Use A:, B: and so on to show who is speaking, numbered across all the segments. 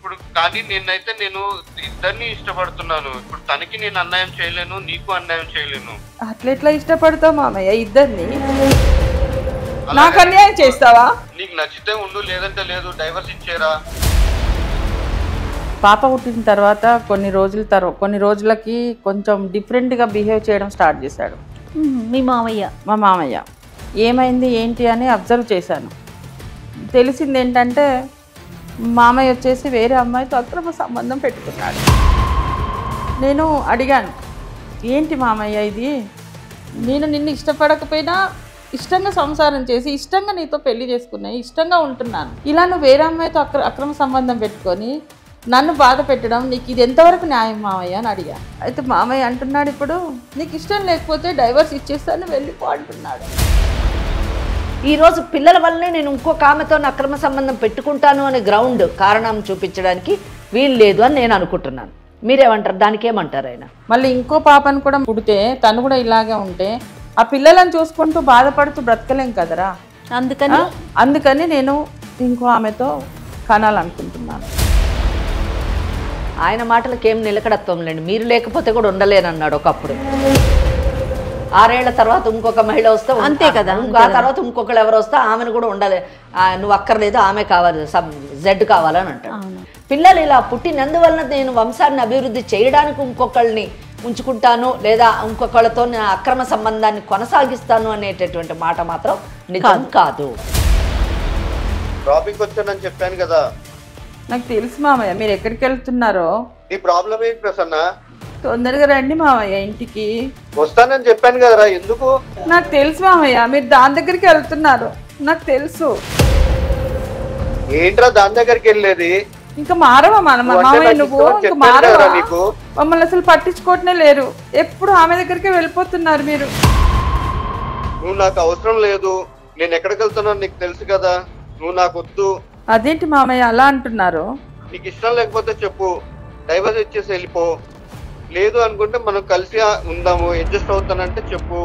A: ఇప్పుడు కానీ నేను ఇద్దరిని ఇష్టపడుతున్నాను. ఇప్పుడు తనకి నేను అన్యాయం చేయలేను, నీకు అన్యాయం చేయలేను.
B: అట్లెట్లా ఇష్టపడతావు మామయ్య ఇద్దరిని? నాకు అన్యాయం చేస్తావా?
A: నీకు నచ్చితే ఉండు, లేదంటే లేదు. డైవర్స్ ఇచ్చేరా.
B: పాప పుట్టిన తర్వాత కొన్ని రోజులకి కొంచెం డిఫరెంట్గా బిహేవ్ చేయడం స్టార్ట్ చేశాడు మా మామయ్య. ఏమైంది ఏంటి అని అబ్జర్వ్ చేశాను. తెలిసింది ఏంటంటే మామయ్య వచ్చేసి వేరే అమ్మాయితో అక్రమ సంబంధం పెట్టుకున్నాడు. నేను అడిగాను, ఏంటి మామయ్య ఇది? నేను నిన్ను ఇష్టపడకపోయినా ఇష్టంగా సంసారం చేసి ఇష్టంగా నీతో పెళ్లి చేసుకున్నాయి, ఇష్టంగా ఉంటున్నాను. ఇలా నువ్వు వేరే అమ్మాయితో అక్రమ సంబంధం పెట్టుకొని నన్ను బాధ పెట్టడం నీకు ఇది ఎంతవరకు న్యాయం మామయ్య అని అడిగా. అయితే మామయ్య అంటున్నాడు, ఇప్పుడు నీకు ఇష్టం లేకపోతే డైవర్స్ ఇచ్చేస్తాను వెళ్ళిపో అంటున్నాడు.
C: ఈరోజు పిల్లల వల్లనే నేను ఇంకొక ఆమెతో అక్రమ సంబంధం పెట్టుకుంటాను అనే కారణం చూపించడానికి వీలు లేదు అని నేను అనుకుంటున్నాను. మీరేమంటారు? దానికి ఏమంటారు ఆయన?
B: మళ్ళీ ఇంకో పాపను కూడా పుడితే తను కూడా ఇలాగే ఉంటే ఆ పిల్లలను చూసుకుంటూ బాధపడుతూ బ్రతకలేం కదరా. అందుకని నేను ఇంకో ఆమెతో కనాలనుకుంటున్నాను.
C: ఆయన మాటలకు ఏం నిలకడత్వం లేండి. మీరు లేకపోతే కూడా ఉండలేనన్నాడు ఒకప్పుడు. 6 ఏళ్ల తర్వాత ఇంకొక మహిళ వస్తే అంతే కదా, ఆ తర్వాత ఇంకొకరు ఎవరు వస్తే ఆమెను కూడా ఉండలే, నువ్వు అక్కర్లేదు, ఆమె కావాలి, జెడ్ కావాలని అంటాడు. పిల్లలు ఇలా పుట్టినందువలన నేను వంశాన్ని అభివృద్ధి చేయడానికి ఇంకొకళ్ళని ఉంచుకుంటాను లేదా ఇంకొకళ్ళతో అక్రమ సంబంధాన్ని కొనసాగిస్తాను అనేటటువంటి మాట మాత్రం నిజం కాదు.
A: టాపిక్ వచ్చానని చెప్పాను కదా.
B: నాకు తెలుసు మామయ్య మీరు ఎక్కడికి వెళ్తున్నారో.
A: నీ ప్రాబ్లం ఏంటి ప్రసన్న?
B: తొందరగా రండి మామయ్య ఇంటికి.
A: వస్తానని చెప్పాను కదరా, ఎందుకు?
B: నాకు తెలుసు మామయ్య మీరు దాని దగ్గరికి వెళ్తున్నారు, నాకు తెలుసు.
A: ఏంట్రా దాని దగ్గరికి వెళ్ళేది?
B: ఇంకా మారవా మామయ్య నువ్వు? ఇంకా మారవా? మమ్మల్ని అసలు పట్టించుకోవటమే లేరు, ఎప్పుడు ఆమె దగ్గరికి వెళ్ళిపోతున్నారు మీరు.
A: నువ్వు నాకు అవసరం లేదు, నేను ఎక్కడికి వెళ్తున్నాను నీకు తెలుసు కదా, నువ్వు నాకు వద్దు.
B: అదేంటి మామయ్య అలా అంటున్నారు?
A: నీకు ఇష్టం లేకపోతే చెప్పు, డైవర్స్ ఇచ్చేసి వెళ్ళిపో. లేదు అనుకుంటే మనం కలిసి ఉందాము, అడ్జస్ట్ అవుతానంటే చెప్పు.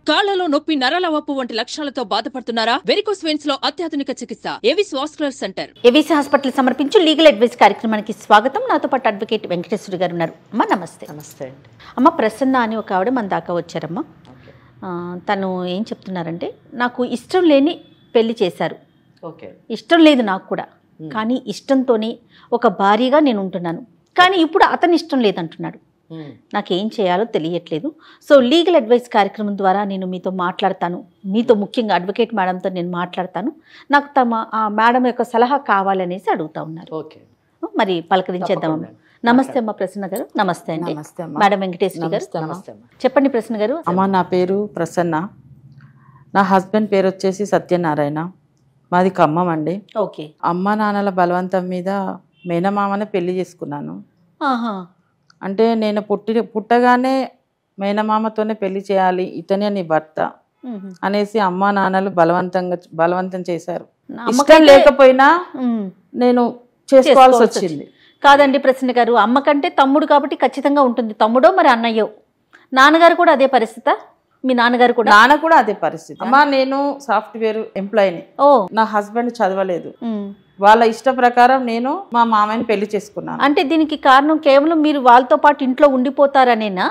D: కాళ్లలో నొప్పి, నరాల వాపు వంటి లక్షణాలతో బాధపడుతున్నారా? వెరికోస్ వెయిన్స్ లో అత్యాధునిక చికిత్స Avis vascular centre.
E: AVC hospital సమర్పించు లీగల్ అడ్వైస్ కార్యక్రమానికి స్వాగతం. నాతో పాటు అడ్వకేట్ వెంకటేశ్వరి గారు ఉన్నారు. అమ్మ నమస్తే.
C: నమస్తే అండి.
E: అమ్మ ప్రసన్న అని ఒక ఆవిడ మన దాకా వచ్చారమ్మా. తను ఏం చెప్తున్నారంటే, నాకు ఇష్టం లేని పెళ్లి చేశారు, ఇష్టం లేదు నాకు కూడా, కానీ ఇష్టంతోనే ఒక భార్యగా నేను ఉంటున్నాను, కానీ ఇప్పుడు అతని ఇష్టం లేదంటున్నాడు. నాకేం చేయాలో తెలియట్లేదు. సో లీగల్ అడ్వైస్ కార్యక్రమం ద్వారా నేను మీతో మాట్లాడతాను, మీతో ముఖ్యంగా అడ్వకేట్ మేడంతో నేను మాట్లాడతాను. నాకు ఆ మేడం యొక్క సలహా కావాలనేసి అడుగుతా ఉన్నారు. మరి పలకరించేద్దాం. నమస్తే అమ్మ ప్రసన్న గారు. నమస్తే అండి. మేడం వెంకటేశ్వరి గారు. నమస్తే. చెప్పండి ప్రసన్న గారు.
B: అమ్మ నా పేరు ప్రసన్న, నా హస్బెండ్ పేరు వచ్చేసి సత్యనారాయణ, మాది ఖమ్మం అండి.
E: ఓకే.
B: అమ్మ నాన్నల బలవంతం మీద మేనమామనే పెళ్లి చేసుకున్నాను. అంటే నేను పుట్టగానే మేనమామతోనే పెళ్లి చేయాలి, ఇతనే నీ భర్త అనేసి అమ్మా నాన్నలు బలవంతం చేశారు. ఇష్టం లేకపోయినా నేను చేసుకోవాల్సి వచ్చింది.
E: కాదండి ప్రసన్న గారు, అమ్మ కంటే తమ్ముడు కాబట్టి ఖచ్చితంగా ఉంటుంది, తమ్ముడో మరి అన్నయ్యో. నాన్నగారు కూడా అదే పరిస్థితా? మీ నాన్నగారు కూడా?
B: నాన్న కూడా అదే పరిస్థితి. అమ్మా నేను సాఫ్ట్వేర్ ఎంప్లాయీని, నా హస్బెండ్ చదవలేదు, వాళ్ళ ఇష్ట ప్రకారం నేను మా మామయ్యని పెళ్లి చేసుకున్నాను.
E: అంటే దీనికి కారణం కేవలం మీరు వాళ్ళతో పాటు ఇంట్లో ఉండిపోతారనేనా,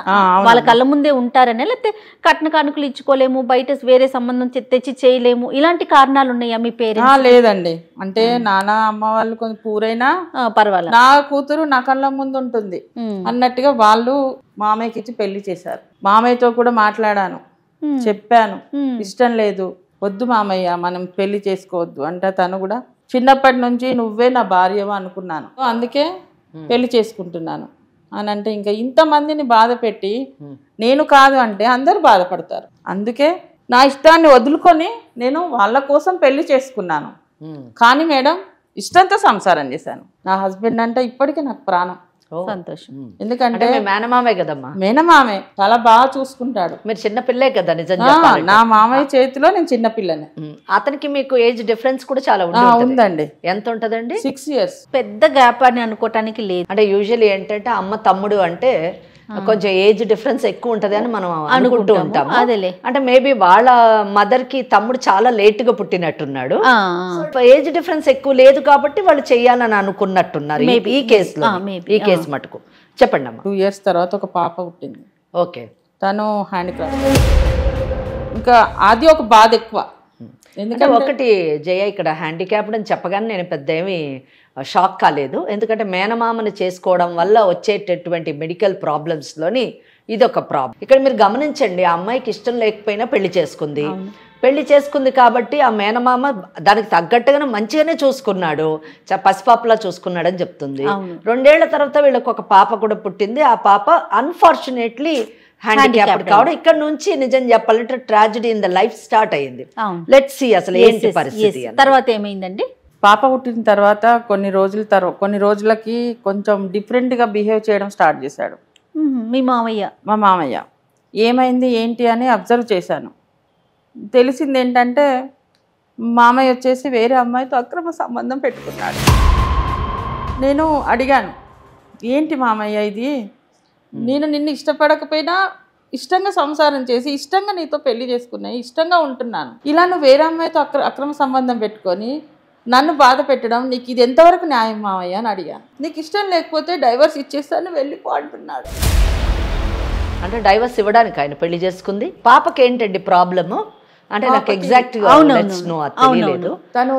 E: వాళ్ళ కళ్ళ ముందే ఉంటారనే, లేకపోతే కట్న కానుకలు ఇచ్చుకోలేము, బయట వేరే సంబంధం తెచ్చి చేయలేము, ఇలాంటి కారణాలు ఉన్నాయా మీ పేరెంట్స్?
B: లేదండి, అంటే నాన్న అమ్మ వాళ్ళు కొంచెం పూరైనా
E: పర్వాలేదు,
B: నా కూతురు నా కళ్ళ ముందు ఉంటుంది అన్నట్టుగా వాళ్ళు మామయ్యకి ఇచ్చి పెళ్లి చేశారు. మామయ్యతో కూడా మాట్లాడాను, చెప్పాను, ఇష్టం లేదు, వద్దు మామయ్య మనం పెళ్లి చేసుకోవద్దు అంటే, తను కూడా చిన్నప్పటి నుంచి నువ్వే నా భార్యవా అనుకున్నాను, అందుకే పెళ్లి చేసుకుంటున్నాను అని అంటే, ఇంకా ఇంతమందిని బాధ పెట్టి నేను కాదు అంటే అందరూ బాధపడతారు. అందుకే నా ఇష్టాన్ని వదులుకొని నేను వాళ్ళ కోసం పెళ్లి చేసుకున్నాను. కానీ మేడం ఇష్టంతో సంసారం చేశాను. నా హస్బెండ్ అంటే ఇప్పటికీ నాకు ప్రాణం.
E: సంతోషం.
B: ఎందుకంటే
C: మేనమామే కదమ్మా.
B: మేనమామే చాలా బాగా చూసుకుంటాడు.
C: మీరు చిన్నపిల్లే కదా నిజంగా.
B: నా మామయ్య చేతిలో నేను చిన్నపిల్లని.
C: అతనికి మీకు ఏజ్ డిఫరెన్స్ కూడా చాలా
B: ఉందండి.
C: ఎంత ఉంటదండి?
B: 6 years.
E: పెద్ద గ్యాప్ అని అనుకోవటానికి లేదు.
C: అంటే యూజువల్లీ ఏంటంటే అమ్మ తమ్ముడు అంటే కొంచెం ఏజ్ డిఫరెన్స్ ఎక్కువ ఉంటది అని మనం అనుకుంటూ ఉంటాము.
E: అదేలే.
C: అంటే మేబీ వాళ్ళ మదర్ కి తమ్ముడు చాలా లేట్ గా పుట్టినట్టున్నాడు. ఏజ్ డిఫరెన్స్ ఎక్కువ లేదు కాబట్టి వాళ్ళు చెయ్యాలని అనుకున్నట్టున్నారు ఈ కేసులో. ఈ కేసు మటుకు చెప్పండి అమ్మా.
B: 2 years తర్వాత ఒక పాప పుట్టింది.
C: ఓకే.
B: తను హ్యాండిక్రాఫ్ట్. ఇంకా అది ఒక బాధ ఎక్కువ.
C: ఎందుకంటే ఒకటి జయ, ఇక్కడ హ్యాండిక్యాప్డ్ అని చెప్పగానే నేను పెద్ద ఏమి షాక్ కాలేదు. ఎందుకంటే మేనమామని చేసుకోవడం వల్ల వచ్చేటటువంటి మెడికల్ ప్రాబ్లమ్స్లోని ఇది ఒక ప్రాబ్లం. ఇక్కడ మీరు గమనించండి, ఆ అమ్మాయికి ఇష్టం లేకపోయినా పెళ్లి చేసుకుంది కాబట్టి ఆ మేనమామ దానికి తగ్గట్టుగానే మంచిగానే చూసుకున్నాడు, పసిపాపలా చూసుకున్నాడు అని చెప్తుంది. 2 ఏళ్ల తర్వాత వీళ్ళకి ఒక పాప కూడా పుట్టింది. ఆ పాప అన్ఫార్చునేట్లీ హ్యాండిక్యాప్డ్ కావడం ఇక్కడ నుంచి నిజం చెప్పాలంటే tragedy in the life start అయ్యింది. లెట్స్ సీ అసలు ఏంటి పరిస్థితి.
E: తర్వాత ఏమైందండి?
B: పాప పుట్టిన తర్వాత కొన్ని రోజులకి కొంచెం డిఫరెంట్గా బిహేవ్ చేయడం స్టార్ట్ చేశాడు మా మామయ్య. ఏమైంది ఏంటి అని అబ్జర్వ్ చేశాను. తెలిసింది ఏంటంటే మామయ్య వచ్చేసి వేరే అమ్మాయితో అక్రమ సంబంధం పెట్టుకున్నాడు. నేను అడిగాను, ఏంటి మామయ్య ఇది? నేను నిన్ను ఇష్టపడకపోయినా ఇష్టంగా సంసారం చేసి ఇష్టంగా నీతో పెళ్లి చేసుకున్నాయి, ఇష్టంగా ఉంటున్నాను. ఇలా నువ్వు వేరే అమ్మాయితో అక్రమ సంబంధం పెట్టుకొని నన్ను బాధ పెట్టడం నీకు ఇది ఎంతవరకు న్యాయం మామయ్య అని అడిగాను. నీకు ఇష్టం లేకపోతే డైవర్స్ ఇచ్చేస్తాను వెళ్ళిపో అంటున్నాడు.
C: అంటే డైవర్స్ ఇవ్వడానికి ఆయన పెళ్లి చేసుకుంది. పాపకి ఏంటండి ప్రాబ్లము అంటే నాకు ఎగ్జాక్ట్ తెలియలేదు.
B: తను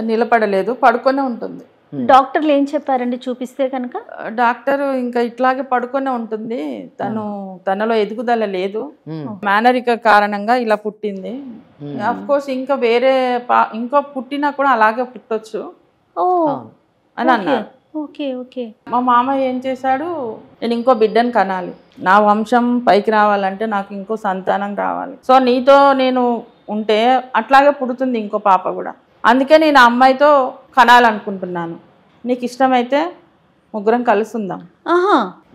B: నిలబడలేదు, పడుకొనే ఉంటుంది.
E: డాక్టర్లు ఏం చెప్పారండి చూపిస్తే కనుక?
B: డాక్టర్ ఇంకా ఇట్లాగే పడుకొనే ఉంటుంది, తనలో ఎదుగుదల లేదు, మేనరిక కారణంగా ఇలా పుట్టింది. అఫ్ కోర్స్ ఇంకా వేరే ఇంకో పుట్టినా కూడా అలాగే పుట్టొచ్చు అని అన్నారు. మా మామయ్య ఏం చేశాడు, నేను ఇంకో బిడ్డను కనాలి, నా వంశం పైకి రావాలంటే నాకు ఇంకో సంతానం రావాలి, సో నీతో నేను ఉంటే అట్లాగే పుడుతుంది ఇంకో పాప కూడా, అందుకే నేను ఆ అమ్మాయితో కనాలనుకుంటున్నాను, నీకు ఇష్టమైతే ముగ్గురం కలుసుందాం,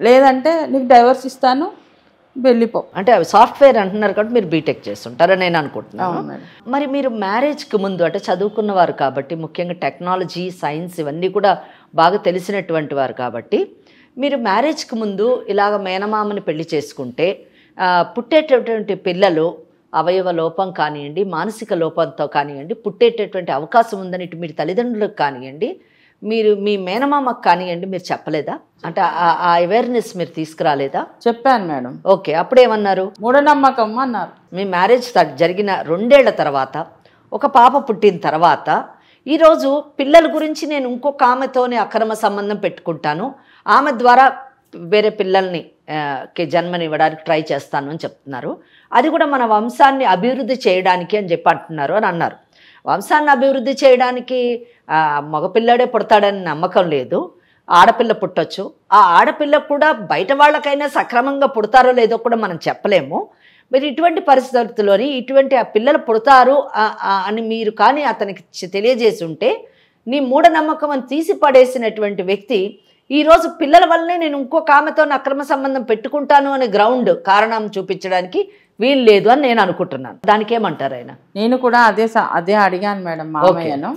B: లేదంటే నీకు డైవర్స్ ఇస్తాను వెళ్ళిపో.
C: అంటే సాఫ్ట్వేర్ అంటున్నారు కాబట్టి మీరు బీటెక్ చేస్తుంటారని నేను అనుకుంటున్నాను. మరి మీరు మ్యారేజ్కి ముందు అంటే చదువుకున్నవారు కాబట్టి, ముఖ్యంగా టెక్నాలజీ సైన్స్ ఇవన్నీ కూడా బాగా తెలిసినటువంటి వారు కాబట్టి, మీరు మ్యారేజ్కి ముందు ఇలాగ మేనమామని పెళ్లి చేసుకుంటే పుట్టేటటువంటి పిల్లలు అవయవ లోపం కానివ్వండి, మానసిక లోపంతో కానివ్వండి పుట్టేటటువంటి అవకాశం ఉందని ఇటు మీరు తల్లిదండ్రులకు కానివ్వండి, మీరు మీ మేనమామకు కానివ్వండి మీరు చెప్పలేదా? అంటే ఆ అవేర్నెస్ మీరు తీసుకురాలేదా?
B: చెప్పాను మేడం.
C: ఓకే, అప్పుడేమన్నారు?
B: మూఢనమ్మకం అన్నారు.
C: మీ మ్యారేజ్ జరిగిన 2 ఏళ్ల తర్వాత ఒక పాప పుట్టిన తర్వాత ఈరోజు పిల్లల గురించి నేను ఇంకొక ఆమెతోనే అక్రమ సంబంధం పెట్టుకుంటాను, ఆమె ద్వారా వేరే పిల్లల్ని జన్మనివ్వడానికి ట్రై చేస్తాను అని చెప్తున్నారు. అది కూడా మన వంశాన్ని అభివృద్ధి చేయడానికి అని చెప్పి అంటున్నారు అని అన్నారు. వంశాన్ని అభివృద్ధి చేయడానికి మగపిల్లాడే పుడతాడని నమ్మకం లేదు, ఆడపిల్ల పుట్టొచ్చు. ఆ ఆడపిల్ల కూడా బయట వాళ్ళకైనా సక్రమంగా పుడతారో లేదో కూడా మనం చెప్పలేము. మరి ఇటువంటి పరిస్థితుల్లోని ఇటువంటి ఆ పిల్లలు పుడతారు అని మీరు కానీ అతనికి తెలియజేసి ఉంటే, నీ మూఢనమ్మకం అని తీసి పడేసినటువంటి వ్యక్తి ఈరోజు పిల్లల వల్లనే నేను ఇంకొక ఆమెతో అక్రమ సంబంధం పెట్టుకుంటాను అనే కారణం చూపించడానికి వీలు లేదు అని నేను అనుకుంటున్నాను. దానికి ఏమంటారు ఆయన?
B: నేను కూడా అదే అడిగాను మేడం మామయ్యను.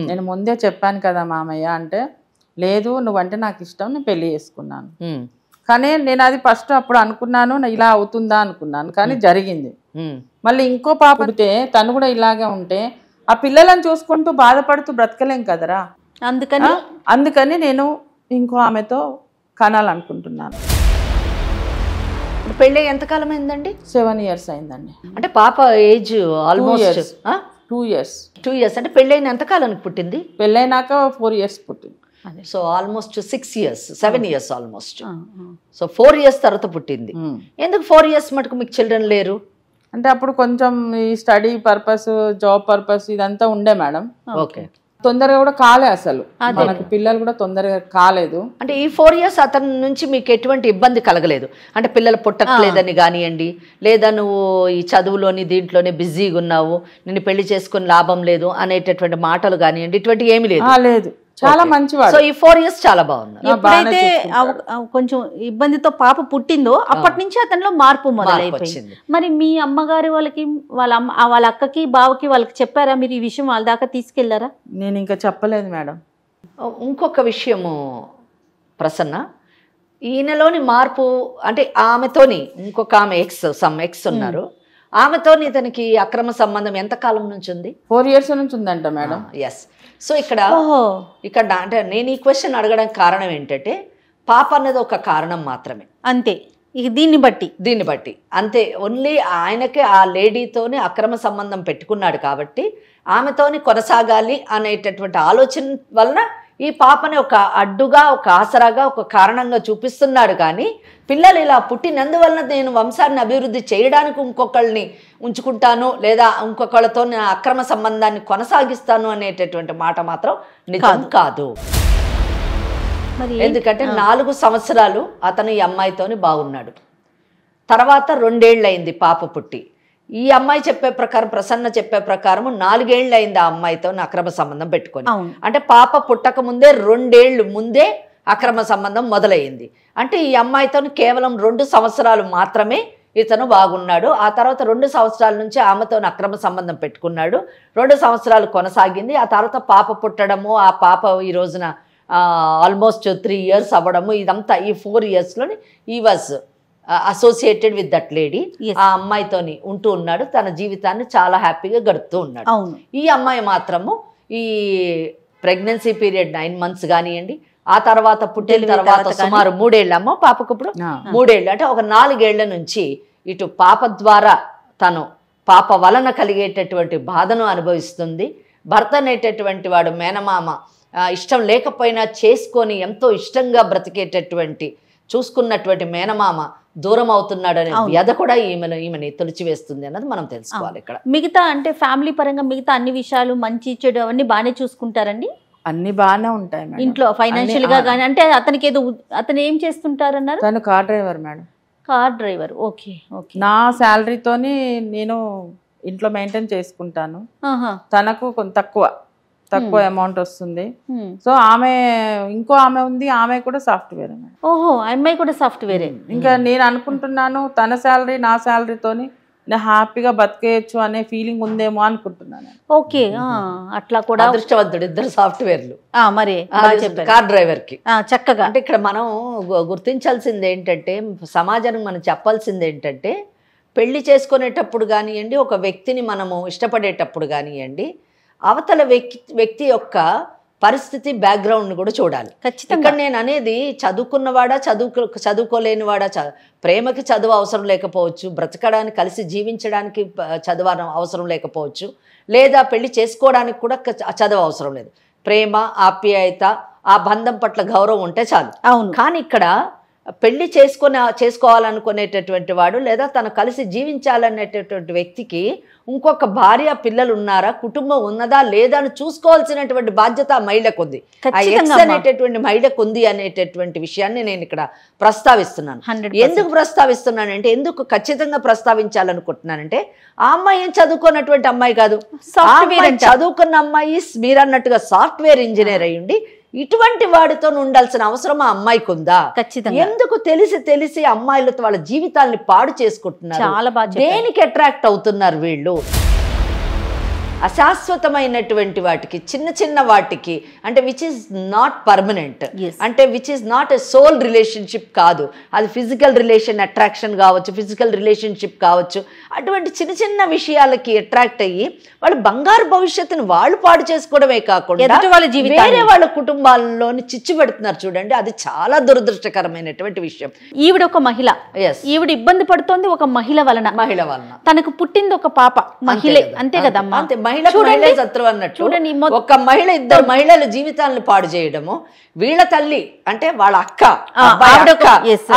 B: నేను ముందే చెప్పాను కదా మామయ్య అంటే, లేదు నువ్వంటే నాకు ఇష్టం, నేను పెళ్లి చేసుకున్నాను. కానీ నేను అది ఫస్ట్ అప్పుడు అనుకున్నాను ఇలా అవుతుందా అనుకున్నాను, కానీ జరిగింది. మళ్ళీ ఇంకో పాప పుడితే తను కూడా ఇలాగే ఉంటే ఆ పిల్లలను చూసుకుంటూ బాధపడుతూ బ్రతకలేం కదరా. అందుకని నేను ఇంకో ఆమెతో కనాలనుకుంటున్నాను.
C: పెళ్ళి ఎంతకాలం అయిందండి?
B: 7 years అయిందండి.
C: అంటే పాప ఏజ్ ఆల్మోస్ట్
B: 2 years.
C: 2 years అంటే పెళ్ళైన ఎంతకాలానికి పుట్టింది?
B: పెళ్ళైనాక 4 years పుట్టింది.
C: So almost 6 years 7 years almost. So 4 years తర్వాత పుట్టింది. ఎందుకు 4 years మటుకు మీకు చిల్డ్రన్ లేరు?
B: అంటే అప్పుడు కొంచెం ఈ స్టడీ పర్పస్, జాబ్ పర్పస్ ఇదంతా ఉండే మేడం.
C: ఓకే,
B: తొందరగా కూడా కాలే, అసలు మనకు పిల్లలు కూడా తొందరగా కాలేదు.
C: అంటే ఈ 4 years అతని నుంచి మీకు ఎటువంటి ఇబ్బంది కలగలేదు? అంటే పిల్లలు పుట్టట్లేదని కానివ్వండి, లేదా నువ్వు ఈ చదువులోని దీంట్లోనే బిజీగా ఉన్నావు, నిన్ను పెళ్లి చేసుకుని లాభం లేదు అనేటటువంటి మాటలు కానివ్వండి, ఇటువంటి ఏమీ లేదు?
B: లేదు, చాలా మంచివాడు.
C: సో ఈ 4 years చాలా బాగున్నారు.
E: ఎప్పుడైతే కొంచెం ఇబ్బందితో పాప పుట్టిందో అప్పటి నుంచి అతనిలో మార్పు మొదలైపోయింది. మరి మీ అమ్మగారి వాళ్ళకి, వాళ్ళ అక్కకి బావకి వాళ్ళకి చెప్పారా మీరు ఈ విషయం? వాళ్ళ దాకా తీసుకెళ్లారా?
B: నేను ఇంకా చెప్పలేదు మేడం.
C: ఇంకొక విషయము ప్రసన్న, ఈయనలోని మార్పు అంటే ఆమెతోని ఇంకొక ఆమె ఎక్స్ ఉన్నారు, ఆమెతోని ఇతనికి అక్రమ సంబంధం ఎంత కాలం నుంచి ఉంది?
B: 4 years నుంచి ఉందంట మేడం.
C: ఎస్. సో ఇక్కడ అంటే నేను ఈ క్వశ్చన్ అడగడానికి కారణం ఏంటంటే పాప అన్నది ఒక కారణం మాత్రమే,
E: అంతే. ఇక దీన్ని బట్టి అంతే. ఓన్లీ ఆయనకే ఆ లేడీతోనే అక్రమ సంబంధం పెట్టుకున్నాడు కాబట్టి ఆమెతోని కొనసాగాలి అనేటటువంటి ఆలోచన వలన ఈ పాపని ఒక అడ్డుగా, ఒక ఆసరాగా, ఒక కారణంగా చూపిస్తున్నాడు. కానీ పిల్లలు ఇలా పుట్టినందువలన నేను వంశాన్ని అభివృద్ధి చేయడానికి ఇంకొకళ్ళని ఉంచుకుంటాను లేదా ఇంకొకళ్ళతో అక్రమ సంబంధాన్ని కొనసాగిస్తాను అనేటటువంటి మాట మాత్రం నిజం కాదు. ఎందుకంటే 4 సంవత్సరాలు అతను ఈ అమ్మాయితోని బాగున్నాడు. తర్వాత 2 ఏళ్ళు అయింది పాప పుట్టి. ఈ అమ్మాయి చెప్పే ప్రకారం, ప్రసన్న చెప్పే ప్రకారం 4 ఏళ్ళు అయింది ఆ అమ్మాయితో అక్రమ సంబంధం పెట్టుకొని. అంటే పాప పుట్టక ముందే 2 ఏళ్ళు ముందే అక్రమ సంబంధం మొదలైంది. అంటే ఈ అమ్మాయితో కేవలం 2 సంవత్సరాలు మాత్రమే ఇతను బాగున్నాడు. ఆ తర్వాత 2 సంవత్సరాల నుంచి ఆమెతో అక్రమ సంబంధం పెట్టుకున్నాడు. 2 సంవత్సరాలు కొనసాగింది. ఆ తర్వాత పాప పుట్టడము, ఆ పాప ఈ రోజున ఆల్మోస్ట్ 3 years అవ్వడము, ఇదంతా ఈ 4 yearsలోని ఈ was associated with that lady. ఆ అమ్మాయితోని ఉంటూ ఉన్నాడు, తన జీవితాన్ని చాలా హ్యాపీగా గడుపుతూ ఉన్నాడు. ఈ అమ్మాయి మాత్రము ఈ ప్రెగ్నెన్సీ పీరియడ్ 9 months కానివ్వండి, ఆ తర్వాత పుట్టిన తర్వాత సుమారు 3 ఏళ్ళు అమ్మ పాపకు ఇప్పుడు 3 ఏళ్ళు అంటే ఒక 4 ఏళ్ల నుంచి ఇటు పాప ద్వారా తను పాప వలన కలిగేటటువంటి బాధను అనుభవిస్తుంది. భర్త అనేటటువంటి వాడు మేనమామ ఇష్టం లేకపోయినా చేసుకొని ఎంతో ఇష్టంగా బ్రతికేటటువంటి చూసుకున్నటువంటి మేనమామ దూరం అవుతున్నాడు అనే వ్యధ కూడా ఈమెని తొలిచివేస్తుంది అన్నది మనం తెలుసుకోవాలి. ఇక్కడ మిగతా అంటే ఫ్యామిలీ పరంగా మిగతా అన్ని విషయాలు మంచి చెడు అవన్నీ బాగానే చూసుకుంటారండి?
B: అన్ని బాగానే ఉంటాయి మేడం.
E: ఇంట్లో ఫైనాన్షియల్ గా కానీ అంటే అతనికి ఏదో అతను ఏం చేస్తుంటారన్నారు?
B: తను car driver madam.
E: Car driver. Okay okay.
B: నా శాలరీతోని నేను ఇంట్లో మెయింటైన్ చేసుకుంటాను. తనకు కొంత తక్కువ అమౌంట్ వస్తుంది. సో ఇంకో ఆమె ఉంది, ఆమె కూడా సాఫ్ట్వేర్.
E: ఓహో, అమ్మాయి కూడా సాఫ్ట్వేరే.
B: ఇంకా నేను అనుకుంటున్నాను తన శాలరీ నా శాలరీతోని నేను హ్యాపీగా బతికేయచ్చు అనే ఫీలింగ్ ఉందేమో అనుకుంటున్నాను.
E: ఓకే, అట్లా కూడా
C: అదృష్టవంతుడు, 2 సాఫ్ట్వేర్లు.
E: మరి
C: కార్ డ్రైవర్ కి
E: చక్కగా.
C: అంటే ఇక్కడ మనం గుర్తించాల్సింది ఏంటంటే, సమాజానికి మనం చెప్పాల్సింది ఏంటంటే, పెళ్లి చేసుకునేటప్పుడు కానివ్వండి, ఒక వ్యక్తిని మనము ఇష్టపడేటప్పుడు కానివ్వండి, అవతల వ్యక్తి యొక్క పరిస్థితి బ్యాక్గ్రౌండ్ కూడా చూడాలి. ఇక్కడ నేను అనేది చదువుకున్నవాడా చదువుకోలేనివాడా, ప్రేమకి చదువు అవసరం లేకపోవచ్చు, బ్రతకడానికి కలిసి జీవించడానికి చదువు అవసరం లేకపోవచ్చు, లేదా పెళ్లి చేసుకోవడానికి కూడా చదువు అవసరం లేదు. ప్రేమ, ఆప్యాయత, ఆ బంధం పట్ల గౌరవం ఉంటే చాలు. కానీ ఇక్కడ పెళ్లి చేసుకోవాలనుకునేటటువంటి వాడు లేదా తను కలిసి జీవించాలనేటటువంటి వ్యక్తికి ఇంకొక భార్య, పిల్లలు ఉన్నారా, కుటుంబం ఉన్నదా లేదా అని చూసుకోవాల్సినటువంటి బాధ్యత ఆ మహిళకు ఉంది, ఆ ఎక్స్ అనేటటువంటి మహిళకు ఉంది అనేటటువంటి విషయాన్ని నేను ఇక్కడ ప్రస్తావిస్తున్నాను. ఎందుకు ప్రస్తావిస్తున్నానంటే, ఎందుకు ఖచ్చితంగా ప్రస్తావించాలనుకుంటున్నానంటే, ఆ అమ్మాయి ఏం చదువుకున్నటువంటి అమ్మాయి కాదు, చదువుకున్న అమ్మాయి మీరు అన్నట్టుగా సాఫ్ట్వేర్ ఇంజనీర్ అయ్యుండి ఇటువంటి వాడితో ఉండాల్సిన అవసరం ఆ అమ్మాయికి ఉందా? ఖచ్చితంగా. ఎందుకు తెలిసి అమ్మాయిలతో వాళ్ళ జీవితాన్ని పాడు చేసుకుంటున్నారు? చాలా బాగా. దేనికి అట్రాక్ట్ అవుతున్నారు వీళ్ళు? అశాశ్వతమైనటువంటి వాటికి, చిన్న వాటికి, అంటే విచ్ ఈస్ నాట్ పర్మనెంట్, అంటే which is not a soul relationship కాదు, అది ఫిజికల్ రిలేషన్ అట్రాక్షన్ కావచ్చు, ఫిజికల్ రిలేషన్షిప్ కావచ్చు. అటువంటి చిన్న విషయాలకి అట్రాక్ట్ అయ్యి వాళ్ళు బంగారు భవిష్యత్తుని వాళ్ళు పాడు చేసుకోవడమే కాకుండా వేరే వాళ్ళ కుటుంబాల్లోని చిచ్చు పెడుతున్నారు చూడండి. అది చాలా దురదృష్టకరమైనటువంటి విషయం.
E: ఈవిడ ఒక మహిళ, ఈవిడ ఇబ్బంది పడుతోంది ఒక మహిళ వలన. తనకు పుట్టింది ఒక పాప, మహిళ, అంతే కదమ్మా.
C: అంతే, మహిళ శత్రువు అన్నట్టు. చూడండి, ఒక మహిళ 2 మహిళల జీవితాలను పాడు చేయడము. వీళ్ళ తల్లి అంటే వాళ్ళ అక్క,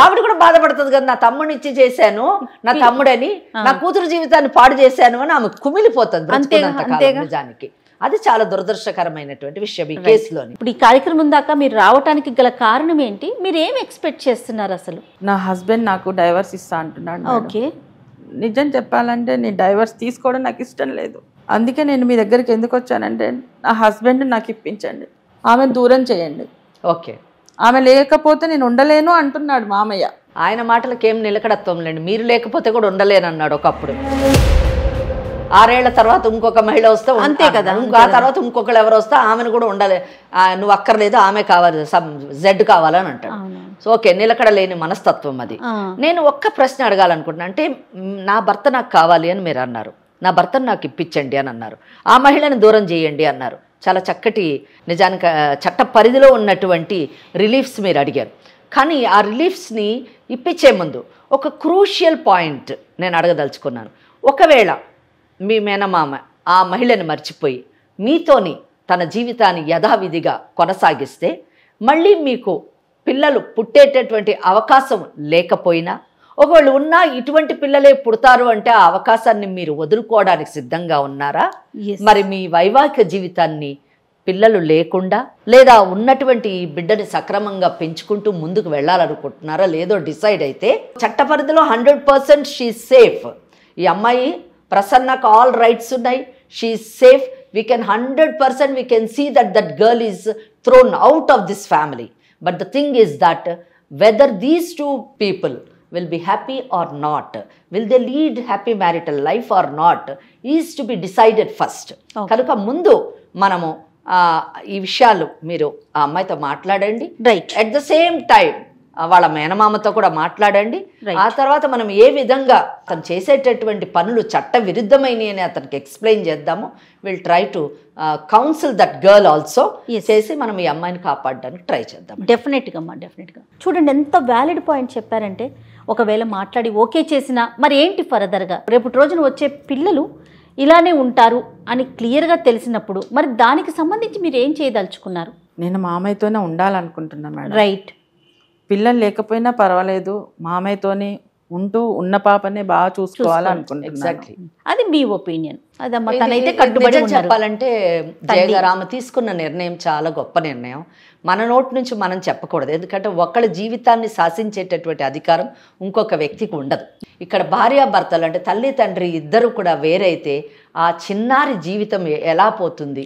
C: ఆవిడ కూడా బాధపడుతుంది కదా, నా తమ్ముడిని ఇచ్చి చేశాను, నా తమ్ముడని నా కూతురు జీవితాన్ని పాడు చేశాను అని ఆమె కుమిలిపోతుంది నిజానికి. అది చాలా దురదృష్టకరమైనటువంటి విషయం ఈ కేసులోని.
E: ఇప్పుడు ఈ కార్యక్రమం దాకా మీరు రావడానికి గల కారణం ఏంటి? మీరు ఏం ఎక్స్పెక్ట్ చేస్తున్నారు అసలు?
B: నా హస్బెండ్ నాకు డైవర్స్ ఇస్తా అంటున్నాడు. ఓకే, నిజం చెప్పాలంటే నేను డైవర్స్ తీసుకోవడం నాకు ఇష్టం లేదు. అందుకే నేను మీ దగ్గరికి ఎందుకు వచ్చానంటే, నా హస్బెండ్ నాకు ఇప్పించండి, ఆమెను దూరం చేయండి.
C: ఓకే,
B: ఆమె లేకపోతే నేను ఉండలేను అంటున్నాడు మామయ్య.
C: ఆయన మాటలకి ఏం నిలకడత్వం లేండి, మీరు లేకపోతే కూడా ఉండలేను అన్నాడు ఒకప్పుడు. 6 ఏళ్ల తర్వాత ఇంకొక మహిళ వస్తే అంతే కదా, ఆ తర్వాత ఇంకొకరు ఎవరు వస్తే ఆమెను కూడా ఉండాలి, నువ్వు అక్కర్లేదు ఆమె కావాలి, జెడ్ కావాలని అంటాడు. సో ఓకే, నిలకడ లేని మనస్తత్వం అది. నేను ఒక్క ప్రశ్న అడగాలనుకుంటున్నా, అంటే నా భర్త నాకు కావాలి అని మీరు అన్నారు, నా భర్తను నాకు ఇప్పించండి అని అన్నారు, ఆ మహిళను దూరం చేయండి అన్నారు. చాలా చక్కటి, నిజానికి చట్ట పరిధిలో ఉన్నటువంటి రిలీఫ్స్ మీరు అడిగారు. కానీ ఆ రిలీఫ్స్ని ఇప్పించే ముందు ఒక క్రూషియల్ పాయింట్ నేను అడగదలుచుకున్నాను. ఒకవేళ మీ మేనమామ ఆ మహిళను మర్చిపోయి మీతోని తన జీవితాన్ని యథావిధిగా కొనసాగిస్తే, మళ్ళీ మీకు పిల్లలు పుట్టేటటువంటి అవకాశం లేకపోయినా, ఒకవేళ ఉన్నా ఇటువంటి పిల్లలే పుడతారు అంటే ఆ అవకాశాన్ని మీరు వదులుకోవడానికి సిద్ధంగా ఉన్నారా? మరి మీ వైవాహిక జీవితాన్ని పిల్లలు లేకుండా లేదా ఉన్నటువంటి ఈ బిడ్డని సక్రమంగా పెంచుకుంటూ ముందుకు వెళ్ళాలనుకుంటున్నారా లేదో డిసైడ్ అయితే, చట్ట పరిధిలో 100% షీ సేఫ్. ఈ అమ్మాయి ప్రసన్నకు ఆల్ రైట్స్ ఉన్నాయి, she safe. We can 100% we can see that girl is thrown out of this family. But the thing is that whether these 2 people will be happy or not, will they lead happy marital life or not, is to be decided first. కనుక ముందు మనము ఈ విషయాలు మీరు ఆ అమ్మాయితో మాట్లాడండి, right. At the same time వాళ్ళ మేనమామతో కూడా మాట్లాడండి. ఆ తర్వాత మనం ఏ విధంగా అతను చేసేటటువంటి పనులు చట్ట విరుద్ధమైనవి అని అతనికి ఎక్స్ప్లెయిన్ చేద్దాము. Will try to counsel that girl also చేసి మనం ఈ అమ్మాయిని కాపాడడానికి ట్రై చేద్దాం.
E: డెఫినెట్గా అమ్మా, డెఫినెట్గా. చూడండి ఎంత వ్యాలిడ్ పాయింట్ చెప్పారంటే, ఒకవేళ మాట్లాడి ఓకే చేసినా మరి ఏంటి ఫర్దర్గా, రేపటి రోజున వచ్చే పిల్లలు ఇలానే ఉంటారు అని క్లియర్గా తెలిసినప్పుడు మరి దానికి సంబంధించి మీరు ఏం చేయదలుచుకున్నారు?
B: నేను మామయ్యతోనే ఉండాలనుకుంటున్నా మేడం.
E: రైట్.
B: పిల్లలు లేకపోయినా పర్వాలేదు, మామయ్యతోనే ఉంటూ ఉన్న పాపనే బాగా చూసుకోవాలనుకుంటున్నాను.
C: ఎగ్జాక్ట్లీ,
E: అది మీ ఒపీనియన్. అదమ్మా, తనైతే కట్టుబడి
C: చెప్పాలంటే జయగారామ తీసుకున్న నిర్ణయం చాలా గొప్ప నిర్ణయం. మన నోటి నుంచి మనం చెప్పకూడదు, ఎందుకంటే ఒకళ్ళ జీవితాన్ని శాసించేటటువంటి అధికారం ఇంకొక వ్యక్తికి ఉండదు. ఇక్కడ భార్యాభర్తలు అంటే తల్లి తండ్రి ఇద్దరు కూడా వేరైతే ఆ చిన్నారి జీవితం ఎలా పోతుంది?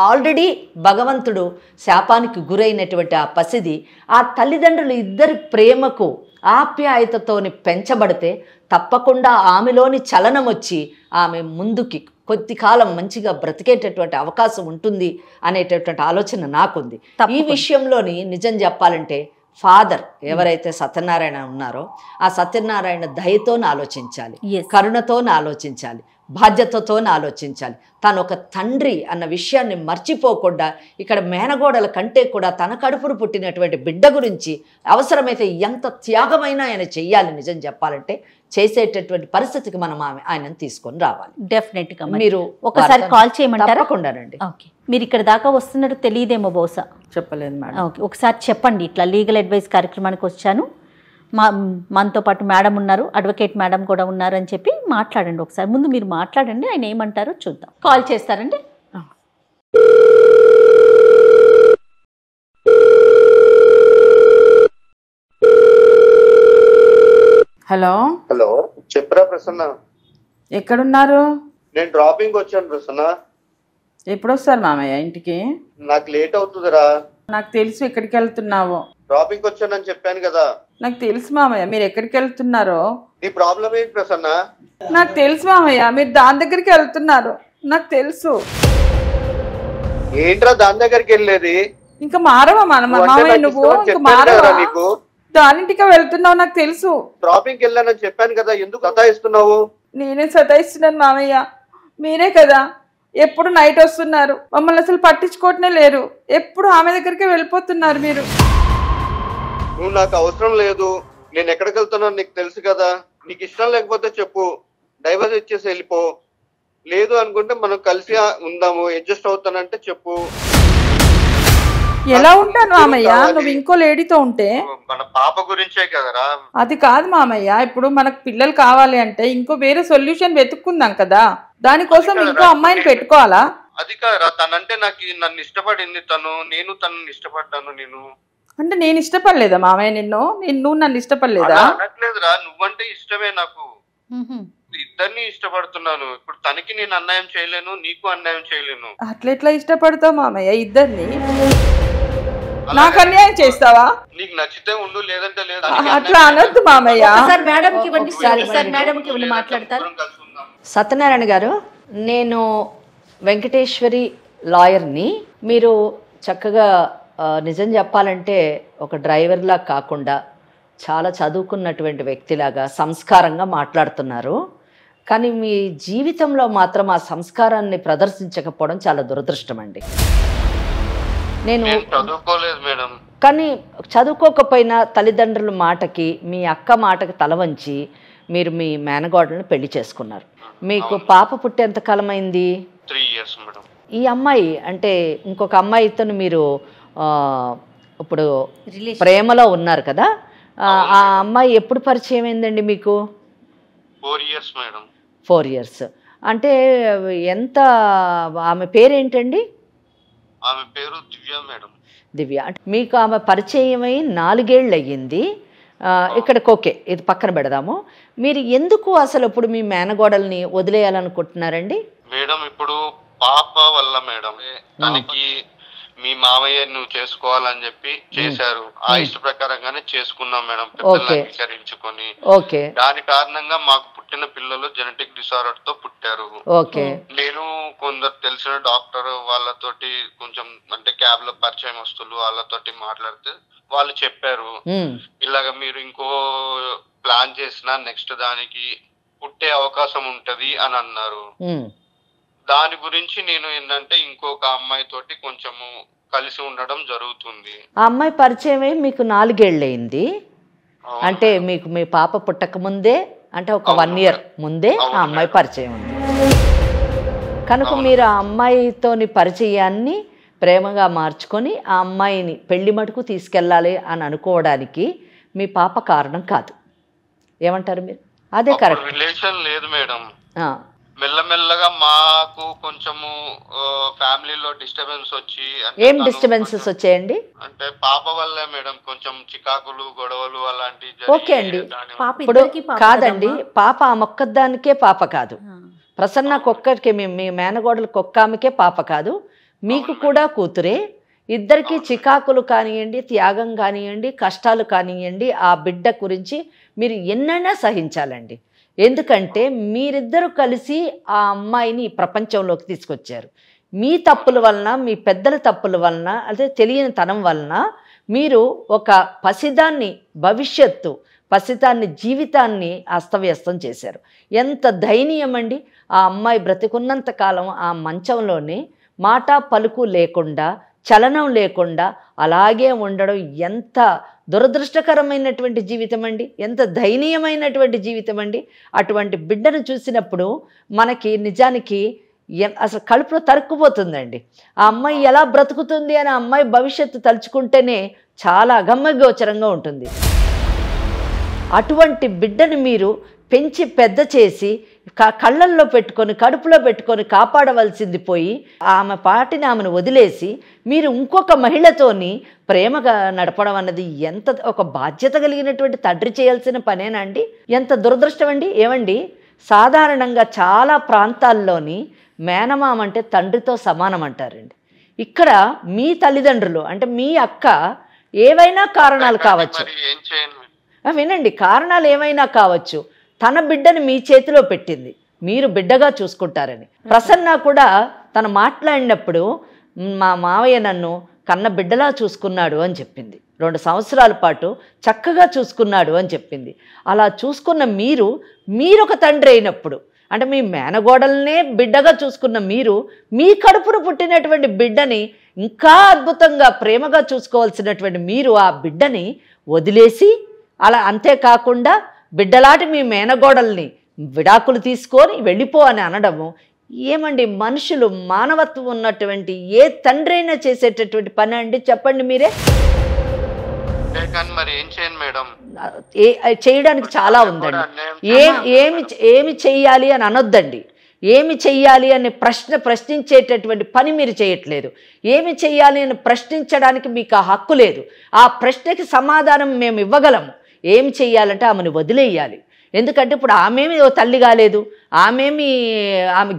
C: ఆల్రెడీ భగవంతుడు శాపానికి గురైనటువంటి ఆ పసిది ఆ తల్లిదండ్రులు ఇద్దరి ప్రేమకు ఆప్యాయతతోని పెంచబడితే తప్పకుండా ఆమెలోని చలనం వచ్చి ఆమె ముందుకి కొద్ది కాలం మంచిగా బ్రతికేటటువంటి అవకాశం ఉంటుంది అనేటటువంటి ఆలోచన నాకుంది. ఈ విషయంలోని నిజం చెప్పాలంటే ఫాదర్ ఎవరైతే సత్యనారాయణ ఉన్నారో ఆ సత్యనారాయణ దయతోని ఆలోచించాలి, కరుణతోని ఆలోచించాలి, బాధ్యతతోని ఆలోచించాలి. తను ఒక తండ్రి అన్న విషయాన్ని మర్చిపోకుండా ఇక్కడ మేనగోడల కంటే కూడా తన కడుపును పుట్టినటువంటి బిడ్డ గురించి అవసరమైతే ఎంత త్యాగమైనా ఆయన చెయ్యాలి. నిజం చెప్పాలంటే చేసేటటువంటి పరిస్థితికి మనం ఆయనను తీసుకొని రావాలి.
E: డెఫినెట్గా మీరు ఒకసారి కాల్ చేయమంటారా?
C: తప్పకుండానండి.
E: ఓకే, మీరు ఇక్కడ దాకా వస్తున్నట్టు తెలియదేమో బహుశా.
B: చెప్పలేదు మేడం.
E: ఓకే, ఒకసారి చెప్పండి, ఇట్లా లీగల్ అడ్వైస్ కార్యక్రమానికి వచ్చాను, మనతో పాటు మేడం ఉన్నారు, అడ్వకేట్ మేడం కూడా ఉన్నారు అని చెప్పి మాట్లాడండి. ఒకసారి ముందు మీరు మాట్లాడండి, ఆయన ఏమంటారో చూద్దాం. కాల్ చేస్తారండి.
B: హలో.
A: హలో, చెప్పరా ప్రసన్న?
B: ఎక్కడున్నారు?
A: నేను డ్రాపింగ్ వచ్చాను ప్రసన్న.
B: ఎప్పుడు వస్తారు మామయ్య ఇంటికి?
A: నాకు లేట్ అవుతుందిరా.
B: నాకు తెలుసు ఎక్కడికి వెళ్తున్నావో.
A: డ్రాపింగ్ వచ్చానని చెప్పాను కదా.
B: నాకు తెలుసు మామయ్య మీరు ఎక్కడికి వెళ్తున్నారో.
A: నీ ప్రాబ్లం ఏంటి ప్రసన్న?
B: నాకు తెలుసు మామయ్య మీరు దాని దగ్గరికి వెళ్తున్నారు, నాకు తెలుసు.
A: ఏంట్రా దాని దగ్గరికి వెళ్ళేది?
B: ఇంకా మారవా మామయ్య నువ్వు? ఇంకా మారవా? నీకు దానింటికి వెళ్తున్నావు నాకు తెలుసు.
A: డ్రాపింగ్ వెళ్ళానని చెప్పాను కదా, ఎందుకు సతాయిస్తున్నావు?
B: నేనే సతాయిస్తున్నాను మామయ్య, మీరే కదా ఎప్పుడు నైట్ వస్తున్నారు, మమ్మల్ని అసలు పట్టించుకోవటమే లేరు, ఎప్పుడు ఆమె దగ్గరికి వెళ్ళిపోతున్నారు మీరు.
A: నువ్వు నాకు అవసరం లేదు, నేను ఎక్కడికి వెళ్తున్నాను నీకు తెలుసు కదా. నీకు ఇష్టం లేకపోతే చెప్పు, డైవర్స్ ఇచ్చేసి వెళ్ళిపో. లేదు అనుకుంటే మనం కలిసి ఉందాము, అడ్జస్ట్ అవుతానంటే చెప్పు.
B: ఎలా ఉంటాను మామయ్య నువ్వు ఇంకో లేడీతో ఉంటే?
A: మన పాప గురించే కదరా.
B: అది కాదు మామయ్య, ఇప్పుడు మనకు పిల్లలు కావాలి అంటే ఇంకో వేరే సొల్యూషన్ వెతుక్కుందాం కదా, దానికోసం ఇంకో అమ్మాయిని పెట్టుకోవాలా?
A: అది కాదురా, తనంటే నాకు నన్ను ఇష్టపడింది తను, నేను తనని ఇష్టపడ్డాను. నేను
B: అంటే నేను ఇష్టపడలేదా మామయ్య నిన్ను? నువ్వు నన్ను ఇష్టపడలేదా?
A: అనట్లేదురా, నువ్వంటే ఇష్టమే నాకు, ఇద్దరిని ఇష్టపడుతున్నాను. ఇప్పుడు తనకి నేను అన్యాయం చేయలేను, నీకు అన్యాయం చేయలేను.
B: అట్లెట్లా ఇష్టపడతావు మామయ్య ఇద్దరిని? నాకు అన్యాయం చేస్తావా?
A: నీకు నచ్చితే ఉండు, లేదంటే లేదు.
B: అట్లా అనొద్దు మామయ్య.
E: మేడం కి మాట్లాడతారు.
C: సత్యనారాయణ గారు, నేను వెంకటేశ్వరి లాయర్ని. మీరు చక్కగా నిజం చెప్పాలంటే ఒక డ్రైవర్లా కాకుండా చాలా చదువుకున్నటువంటి వ్యక్తిలాగా సంస్కారంగా మాట్లాడుతున్నారు. కానీ మీ జీవితంలో మాత్రం ఆ సంస్కారాన్ని ప్రదర్శించకపోవడం చాలా దురదృష్టం అండి. నేను
A: చదువుకోలేదు మేడం.
C: కానీ చదువుకోకపోయినా తల్లిదండ్రుల మాటకి, మీ అక్క మాటకి తల వంచి మీరు మీ మేనగోడలను పెళ్లి చేసుకున్నారు. మీకు పాప పుట్టి ఎంతకాలం అయింది?
A: 3 years మేడం.
C: ఈ అమ్మాయి అంటే ఇంకొక అమ్మాయితో మీరు ఇప్పుడు ప్రేమలో ఉన్నారు కదా, ఆ అమ్మాయి ఎప్పుడు పరిచయం అయిందండి మీకు?
A: 4 years మేడం.
C: 4 years అంటే ఎంత, ఆమె పేరేంటండి?
A: ఆమె పేరు దివ్య మేడం.
C: దివ్య. అంటే మీకు ఆమె పరిచయం అయి 4 ఏళ్ళు అయ్యింది. ఇక్కడికి ఓకే, ఇది పక్కన పెడదాము. మీరు ఎందుకు అసలు ఇప్పుడు మీ మేనగోడల్ని వదిలేయాలనుకుంటున్నారండి?
A: మేడం ఇప్పుడు పాప వల్ల మేడం తనకి మీ మామయ్య నువ్వు చేసుకోవాలని చెప్పి చేశారు. ఆ ఇష్ట ప్రకారంగానే చేసుకున్నాం మేడం, పిల్లల్ని అంగీకరించుకొని. దాని కారణంగా మాకు పుట్టిన పిల్లలు జెనెటిక్ డిసార్డర్ తో పుట్టారు. నేను కొందరు తెలిసిన డాక్టర్ వాళ్ళతోటి కొంచెం అంటే క్యాబ్ లో పరిచయం వస్తువులు వాళ్ళతోటి మాట్లాడితే వాళ్ళు చెప్పారు, ఇలాగ మీరు ఇంకో ప్లాన్ చేసినా నెక్స్ట్ దానికి పుట్టే అవకాశం ఉంటది అని అన్నారు. దాని గురించి నేను ఏంటంటే ఇంకొక అమ్మాయి తోటి కొంచెము కలిసి ఉండడం జరుగుతుంది.
C: ఆ అమ్మాయి పరిచయం అయి మీకు 4 ఏళ్ళు అయింది. అంటే మీకు మీ పాప పుట్టక ముందే, అంటే ఒక 1 year ముందే ఆ అమ్మాయి పరిచయం ఉంది కనుక మీరు ఆ అమ్మాయితోని పరిచయాన్ని ప్రేమగా మార్చుకొని ఆ అమ్మాయిని పెళ్లి మటుకు తీసుకెళ్ళాలి అని అనుకోవడానికి మీ పాప కారణం కాదు. ఏమంటారు మీరు? అదే కరెక్ట్.
A: రిలేషన్ లేదు మేడం. మెల్లమెల్లగా మాకు కొంచెము ఫ్యామిలీలో డిస్టర్బెన్స్ వచ్చి.
C: ఏం డిస్టర్బెన్సెస్ వచ్చాయండి?
A: అంటే పాప వల్లే మేడం, కొంచెం చికాకులు గొడవలు అలాంటివి.
C: ఓకే అండి, ఇప్పుడు కాదండి, పాప ఆ మొక్కదానికే పాప కాదు, ప్రసన్నకు ఒక్కడికే, మీ మేనగోడలకు ఒక్క ఆమెకే పాప కాదు, మీకు కూడా కూతురే. ఇద్దరికి చికాకులు కానివ్వండి, త్యాగం కానివ్వండి, కష్టాలు కానివ్వండి, ఆ బిడ్డ గురించి మీరు ఎన్నైనా సహించాలండి. ఎందుకంటే మీరిద్దరూ కలిసి ఆ అమ్మాయిని ఈ ప్రపంచంలోకి తీసుకొచ్చారు. మీ తప్పుల వలన, మీ పెద్దల తప్పుల వలన, అదే తెలియని తనం వలన మీరు ఒక పసిదాన్ని భవిష్యత్తు, పసిదాన్ని జీవితాన్ని అస్తవ్యస్తం చేశారు. ఎంత దయనీయం అండి! ఆ అమ్మాయి బ్రతికున్నంత కాలం ఆ మంచంలోనే మాట పలుకు లేకుండా, చలనం లేకుండా అలాగే ఉండడం ఎంత దురదృష్టకరమైనటువంటి జీవితం అండి, ఎంత దయనీయమైనటువంటి జీవితం అండి. అటువంటి బిడ్డను చూసినప్పుడు మనకి నిజానికి అసలు కడుపులో తరుక్కుపోతుందండి. ఆ అమ్మాయి ఎలా బ్రతుకుతుంది అని ఆ అమ్మాయి భవిష్యత్తు తలుచుకుంటేనే చాలా అగమ్యగోచరంగా ఉంటుంది. అటువంటి బిడ్డను మీరు పెంచి పెద్ద చేసి కళ్ళల్లో పెట్టుకొని, కడుపులో పెట్టుకొని కాపాడవలసింది పోయి ఆమె పాటిని ఆమెను వదిలేసి మీరు ఇంకొక మహిళతోని ప్రేమగా నడపడం అన్నది ఎంత ఒక బాధ్యత కలిగినటువంటి తండ్రి చేయాల్సిన పనేనా అండి? ఎంత దురదృష్టం అండి. ఏమండి, సాధారణంగా చాలా ప్రాంతాల్లోని మేనమామ అంటే తండ్రితో సమానం అంటారండి. ఇక్కడ మీ తల్లిదండ్రులు అంటే మీ అక్క ఏవైనా కారణాలు కావచ్చు, వినండి, కారణాలు ఏమైనా కావచ్చు, తన బిడ్డని మీ చేతిలో పెట్టింది, మీరు బిడ్డగా చూసుకుంటారని. ప్రసన్న కూడా తను మాట్లాడినప్పుడు మా మావయ్య నన్ను కన్న బిడ్డలా చూసుకున్నాడు అని చెప్పింది. 2 సంవత్సరాల పాటు చక్కగా చూసుకున్నాడు అని చెప్పింది. అలా చూసుకున్న మీరొక తండ్రి అయినప్పుడు, అంటే మీ మేనగోడలనే బిడ్డగా చూసుకున్న మీరు, మీ కడుపును పుట్టినటువంటి బిడ్డని ఇంకా అద్భుతంగా ప్రేమగా చూసుకోవాల్సినటువంటి మీరు ఆ బిడ్డని వదిలేసి, అలా అంతేకాకుండా బిడ్డలాంటి మీ మేనగోడల్ని విడాకులు తీసుకొని వెళ్ళిపో అని అనడము ఏమండి? మనుషులు మానవత్వం ఉన్నటువంటి ఏ తండ్రి అయినా చేసేటటువంటి పని అండి? చెప్పండి మీరే. చేయడానికి చాలా ఉందండి. ఏమి చెయ్యాలి అని అనొద్దండి. ఏమి చెయ్యాలి అనే ప్రశ్నించేటటువంటి పని మీరు చేయట్లేదు. ఏమి చెయ్యాలి అని ప్రశ్నించడానికి మీకు ఆ హక్కు లేదు. ఆ ప్రశ్నకి సమాధానం మేము ఇవ్వగలము. ఏమి చెయ్యాలంటే ఆమెను వదిలేయాలి. ఎందుకంటే ఇప్పుడు ఆమెమి తల్లి కాలేదు, ఆమె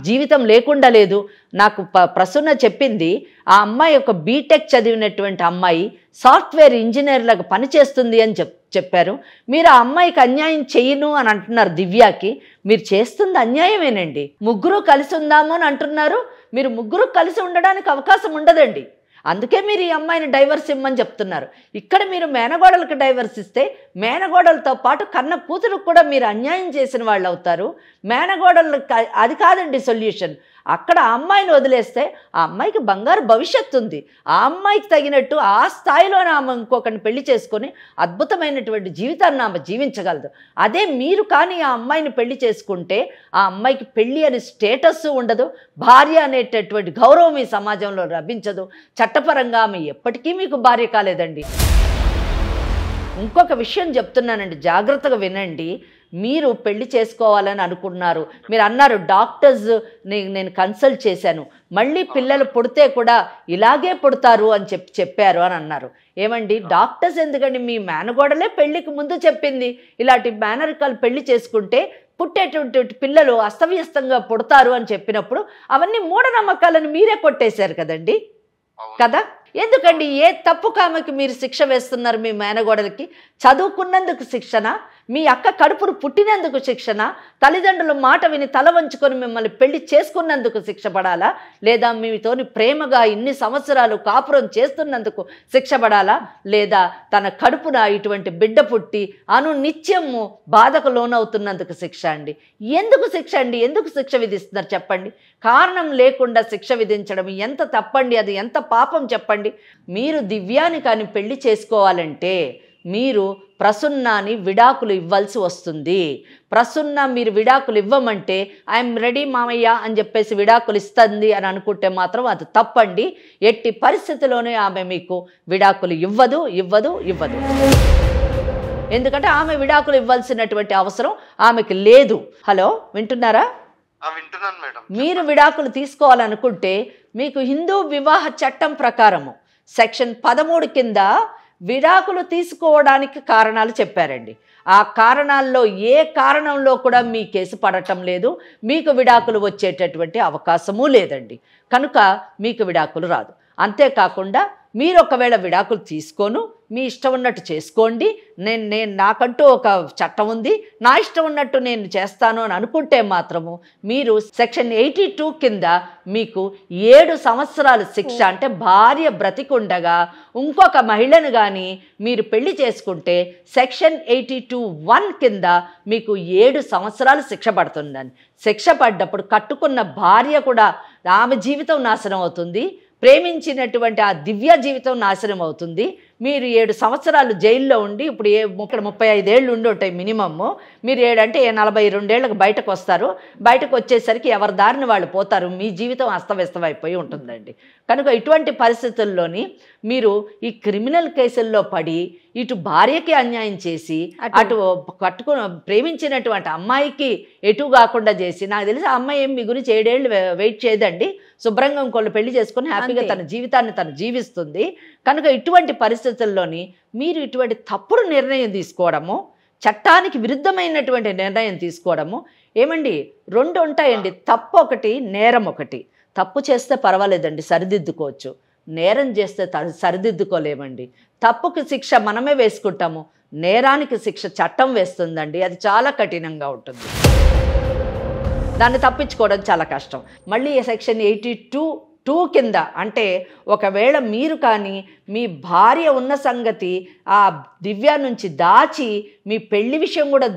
C: జీవితం లేకుండా లేదు. నాకు ప్రసన్న చెప్పింది, ఆ అమ్మాయి ఒక బీటెక్ చదివినటువంటి అమ్మాయి సాఫ్ట్వేర్ ఇంజనీర్ లాగా పనిచేస్తుంది అని చెప్పారు. మీరు ఆ అమ్మాయికి అన్యాయం చేయను అని అంటున్నారు దివ్యకి. మీరు చేస్తుంది అన్యాయమేనండి. ముగ్గురు కలిసి ఉందాము అని అంటున్నారు. మీరు ముగ్గురు కలిసి ఉండడానికి అవకాశం ఉండదండి. అందుకే మీరు ఈ అమ్మాయిని డైవర్స్ ఇమ్మని చెప్తున్నారు. ఇక్కడ మీరు మేనగోడలకు డైవర్స్ ఇస్తే మేనగోడలతో పాటు కన్న కూతురుకు కూడా మీరు అన్యాయం చేసిన వాళ్ళు అవుతారు. మేనగోడలకు అది కాదండి సొల్యూషన్. అక్కడ ఆ అమ్మాయిని వదిలేస్తే ఆ అమ్మాయికి బంగారు భవిష్యత్తు ఉంది. ఆ అమ్మాయికి తగినట్టు ఆ స్థాయిలోనే ఆమె ఇంకొకరిని పెళ్లి చేసుకొని అద్భుతమైనటువంటి జీవితాన్ని ఆమె జీవించగలదు. అదే మీరు కానీ ఆ అమ్మాయిని పెళ్లి చేసుకుంటే ఆ అమ్మాయికి పెళ్లి అనే స్టేటస్ ఉండదు, భార్య అనేటటువంటి గౌరవం ఈ సమాజంలో లభించదు. చట్టపరంగా ఆమె ఎప్పటికీ మీకు భార్య కాలేదండి. ఇంకొక విషయం చెప్తున్నానండి, జాగ్రత్తగా వినండి. మీరు పెళ్లి చేసుకోవాలని అనుకున్నారు, మీరు అన్నారు డాక్టర్స్ నేను కన్సల్ట్ చేశాను, మళ్ళీ పిల్లలు పుడితే కూడా ఇలాగే పుడతారు అని చెప్పారు అని అన్నారు. ఏమండి డాక్టర్స్ ఎందుకండి? మీ మేనగోడలే పెళ్లికి ముందు చెప్పింది ఇలాంటి మేనరికాలు పెళ్లి చేసుకుంటే పుట్టేటువంటి పిల్లలు అస్తవ్యస్తంగా పుడతారు అని చెప్పినప్పుడు అవన్నీ మూఢనమ్మకాలను మీరే కొట్టేశారు కదండి కదా. ఎందుకండి ఏ తప్పు కామకి మీరు శిక్ష వేస్తున్నారు? మీ మేనగోడలకి చదువుకున్నందుకు శిక్షణ, మీ అక్క కడుపును పుట్టినందుకు శిక్షణ, తల్లిదండ్రుల మాట విని తల వంచుకొని మిమ్మల్ని పెళ్లి చేసుకున్నందుకు శిక్ష పడాలా, లేదా మీతోని ప్రేమగా ఇన్ని సంవత్సరాలు కాపురం చేస్తున్నందుకు శిక్ష పడాలా, లేదా తన కడుపున ఇటువంటి బిడ్డ పుట్టి నిత్యము బాధకు లోనవుతున్నందుకు శిక్ష అండి? ఎందుకు శిక్ష అండి? ఎందుకు శిక్ష విధిస్తున్నారు చెప్పండి? కారణం లేకుండా శిక్ష విధించడం ఎంత తప్పండి? అది ఎంత పాపం చెప్పండి? మీరు దివ్యాని కానీ పెళ్లి చేసుకోవాలంటే మీరు ప్రసున్నాని విడాకులు ఇవ్వాల్సి వస్తుంది. ప్రసున్న మీరు విడాకులు ఇవ్వమంటే ఐఎమ్ రెడీ మామయ్య అని చెప్పేసి విడాకులు ఇస్తుంది అని అనుకుంటే మాత్రం అది తప్పండి. ఎట్టి పరిస్థితిలోనే ఆమె మీకు విడాకులు ఇవ్వదు. ఎందుకంటే ఆమె విడాకులు ఇవ్వాల్సినటువంటి అవసరం ఆమెకి లేదు. హలో, వింటున్నారా?
A: వింటున్నాను మేడం.
C: మీరు విడాకులు తీసుకోవాలనుకుంటే మీకు హిందూ వివాహ చట్టం ప్రకారము సెక్షన్ 13 కింద విడాకులు తీసుకోవడానికి కారణాలు చెప్పారండి. ఆ కారణాల్లో ఏ కారణంలో కూడా మీ కేసు పడటం లేదు, మీకు విడాకులు వచ్చేటటువంటి అవకాశము లేదండి. కనుక మీకు విడాకులు రాదు. అంతేకాకుండా మీరు ఒకవేళ విడాకులు తీసుకోను, మీ ఇష్టం ఉన్నట్టు చేసుకోండి, నేను నాకంటూ ఒక చట్టం ఉంది, నా ఇష్టం ఉన్నట్టు నేను చేస్తాను అని అనుకుంటే మాత్రము మీరు సెక్షన్ 82 కింద మీకు 7 సంవత్సరాల శిక్ష, అంటే భార్య బ్రతికుండగా ఇంకొక మహిళను కానీ మీరు పెళ్లి చేసుకుంటే సెక్షన్ 82(1) కింద మీకు 7 సంవత్సరాలు శిక్ష పడుతుందండి. శిక్ష పడ్డప్పుడు కట్టుకున్న భార్య కూడా ఆమె జీవితం నాశనం అవుతుంది, ప్రేమించినటువంటి ఆ దివ్య జీవితం నాశనం అవుతుంది. మీరు 7 సంవత్సరాలు జైల్లో ఉండి, ఇప్పుడు 35 ఏళ్ళు ఉండి ఉంటాయి మినిమమ్, మీరు 7 అంటే 42 ఏళ్ళకి బయటకు వస్తారు. బయటకు వచ్చేసరికి ఎవరి దారిని వాళ్ళు పోతారు, మీ జీవితం అస్తవ్యస్తం అయిపోయి ఉంటుందండి. కనుక ఇటువంటి పరిస్థితుల్లోని మీరు ఈ క్రిమినల్ కేసుల్లో పడి ఇటు భార్యకి అన్యాయం చేసి అటు ప్రేమించినటువంటి అమ్మాయికి ఎటు కాకుండా చేసి, నాకు తెలిసి ఆ అమ్మాయి ఏం మీ గురించి 7 ఏళ్ళు వెయిట్ చేయదండి, శుభ్రంగా ఇంకోళ్ళు పెళ్లి చేసుకుని హ్యాపీగా తన జీవితాన్ని తను జీవిస్తుంది. కనుక ఇటువంటి పరిస్థితుల్లోని మీరు ఇటువంటి తప్పుడు నిర్ణయం తీసుకోవడము, చట్టానికి విరుద్ధమైనటువంటి నిర్ణయం తీసుకోవడము, ఏమండి 2 ఉంటాయండి, తప్పు ఒకటి, నేరం ఒకటి. తప్పు చేస్తే పర్వాలేదండి, సరిదిద్దుకోవచ్చు. నేరం చేస్తే సరిదిద్దుకోలేమండి. తప్పుకి శిక్ష మనమే వేసుకుంటాము, నేరానికి శిక్ష చట్టం వేస్తుందండి. అది చాలా కఠినంగా ఉంటుంది, దాన్ని తప్పించుకోవడం చాలా కష్టం. మళ్ళీ సెక్షన్ 82(2) కింద అంటే ఒకవేళ మీరు కానీ మీ భార్య ఉన్న సంగతి ఆ దివ్య నుంచి దాచి మీ పెళ్లి విషయం కూడా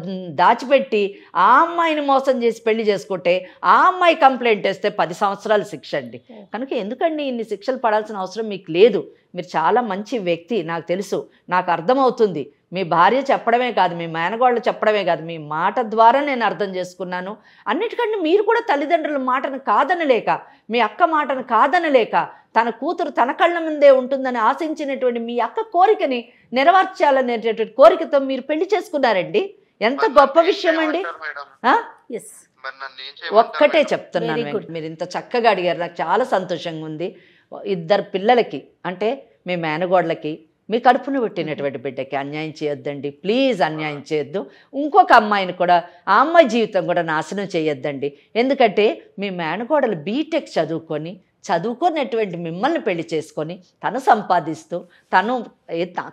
C: దాచిపెట్టి ఆ అమ్మాయిని మోసం చేసి పెళ్లి చేసుకుంటే ఆ అమ్మాయి కంప్లైంట్ వేస్తే 10 సంవత్సరాలు శిక్ష అండి. కనుక ఎందుకండి ఇన్ని శిక్షలు పడాల్సిన అవసరం మీకు లేదు. మీరు చాలా మంచి వ్యక్తి, నాకు తెలుసు, నాకు అర్థమవుతుంది. మీ భార్య చెప్పడమే కాదు, మీ మేనగోళ్ళు చెప్పడమే కాదు, మీ మాట ద్వారా నేను అర్థం చేసుకున్నాను. అన్నిటికంటే మీరు కూడా తల్లిదండ్రుల మాటను కాదనలేక, మీ అక్క మాటను కాదనలేక, తన కూతురు తన కళ్ళ ముందే ఉంటుందని ఆశించినటువంటి మీ అక్క కోరికని నెరవేర్చాలనేటటువంటి కోరికతో మీరు పెళ్లి చేసుకున్నారండి. ఎంత గొప్ప విషయం అండి. ఒక్కటే చెప్తున్నాను, మీరు ఇంత చక్కగా అడిగారు, నాకు చాలా సంతోషంగా ఉంది. 2 పిల్లలకి అంటే మీ మేనగోడలకి, మీ కడుపును పుట్టినటువంటి బిడ్డకి అన్యాయం చేయొద్దండి, ప్లీజ్ అన్యాయం చేయొద్దు. ఇంకొక అమ్మాయిని కూడా, ఆ అమ్మాయి జీవితం కూడా నాశనం చేయొద్దండి. ఎందుకంటే మీ మేనగోడలు బీటెక్ చదువుకొని చదువుకున్నటువంటి మిమ్మల్ని పెళ్లి చేసుకొని తను సంపాదిస్తూ తను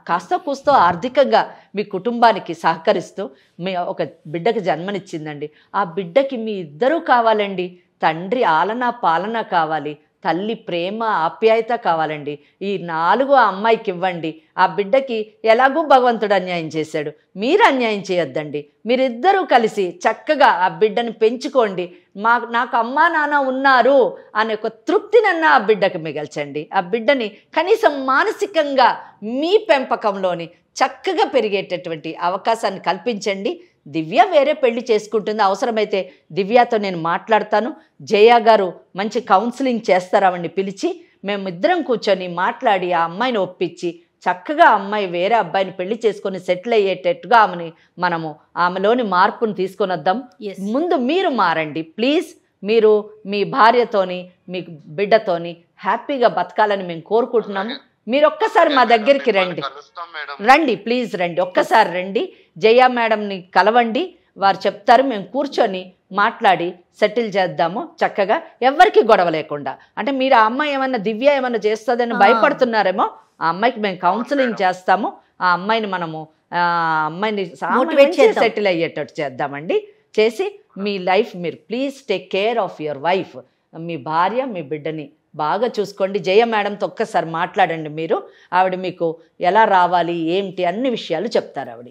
C: కాస్త కూస్తో ఆర్థికంగా మీ కుటుంబానికి సహకరిస్తూ మీ ఒక బిడ్డకి జన్మనిచ్చిందండి. ఆ బిడ్డకి మీ ఇద్దరూ కావాలండి. తండ్రి ఆలన పాలన కావాలి, తల్లి ప్రేమ ఆప్యాయత కావాలండి. ఈ 4 ఆ అమ్మాయికి ఇవ్వండి. ఆ బిడ్డకి ఎలాగూ భగవంతుడు అన్యాయం చేశాడు, మీరు అన్యాయం చేయొద్దండి. మీరిద్దరూ కలిసి చక్కగా ఆ బిడ్డని పెంచుకోండి. నాకు అమ్మా నాన్న ఉన్నారు అనే ఒక తృప్తినన్నా ఆ బిడ్డకి మిగల్చండి. ఆ బిడ్డని కనీసం మానసికంగా మీ పెంపకంలోని చక్కగా పెరిగేటటువంటి అవకాశాన్ని కల్పించండి. దివ్య వేరే పెళ్లి చేసుకుంటుంది, అవసరమైతే దివ్యతో నేను మాట్లాడతాను. జయ గారు మంచి కౌన్సిలింగ్ చేస్తారామండి, పిలిచి మేమిద్దరం కూర్చొని మాట్లాడి ఆ అమ్మాయిని ఒప్పించి చక్కగా అమ్మాయి వేరే అబ్బాయిని పెళ్లి చేసుకొని సెటిల్ అయ్యేటట్టుగా మనము ఆమెలోని మార్పును తీసుకొని వద్దాం. ముందు మీరు మారండి ప్లీజ్. మీరు మీ భార్యతోని మీ బిడ్డతోని హ్యాపీగా బతకాలని మేము కోరుకుంటున్నాము. మీరు ఒక్కసారి మా దగ్గరికి రండి ప్లీజ్, రండి, ఒక్కసారి రండి. జయ మేడంని కలవండి, వారు చెప్తారు. మేము కూర్చొని మాట్లాడి సెటిల్ చేద్దాము చక్కగా, ఎవరికి గొడవ లేకుండా. అంటే మీరు ఆ అమ్మాయి ఏమన్నా దివ్య ఏమన్నా చేస్తుందని భయపడుతున్నారేమో, ఆ అమ్మాయికి మేము కౌన్సిలింగ్ చేస్తాము. ఆ అమ్మాయిని మనము అమ్మాయిని సెటిల్ అయ్యేటట్టు చేద్దామండి. చేసి మీ లైఫ్ మీరు please take care of your wife. మీ భార్య మీ బిడ్డని బాగా చూసుకోండి. జయ మేడంతో ఒక్కసారి మాట్లాడండి. మీరు ఆవిడ మీకు ఎలా రావాలి ఏంటి అన్ని విషయాలు చెప్తారు ఆవిడ.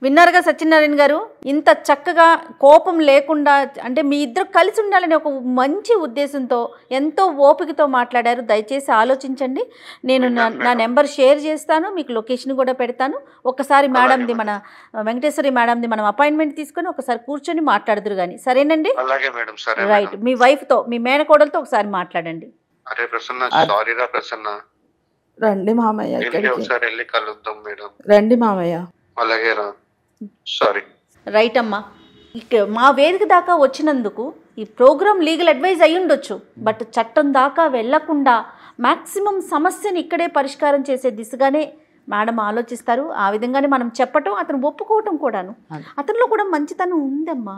E: విన్నారుగా సత్యనారాయణ గారు, ఇంత చక్కగా కోపం లేకుండా, అంటే మీ ఇద్దరు కలిసి ఉండాలని ఒక మంచి ఉద్దేశంతో ఎంతో ఓపికతో మాట్లాడారు. దయచేసి ఆలోచించండి. నేను నా నెంబర్ షేర్ చేస్తాను, మీకు లొకేషన్ కూడా పెడతాను. ఒకసారి మేడంది, మన వెంకటేశ్వరి మేడంది మనం అపాయింట్మెంట్ తీసుకొని ఒకసారి కూర్చొని మాట్లాడుదురు కానీ, సరేనండి? రైట్. మీ వైఫ్తో, మీ మేనకోడలతో ఒకసారి మాట్లాడండి.
B: రండి మామయ్య, రండి మామయ్య.
E: రైట్ అమ్మా. మా వేదిక దాకా వచ్చినందుకు ఈ ప్రోగ్రామ్ లీగల్ అడ్వైజ్ అయి ఉండొచ్చు, బట్ చట్టం దాకా వెళ్లకుండా మ్యాక్సిమం సమస్యని ఇక్కడే పరిష్కారం చేసే దిశగానే మేడం ఆలోచిస్తారు. ఆ విధంగానే మనం చెప్పటం, అతను ఒప్పుకోవటం కూడాను. అతనిలో కూడా మంచితనం ఉందమ్మా.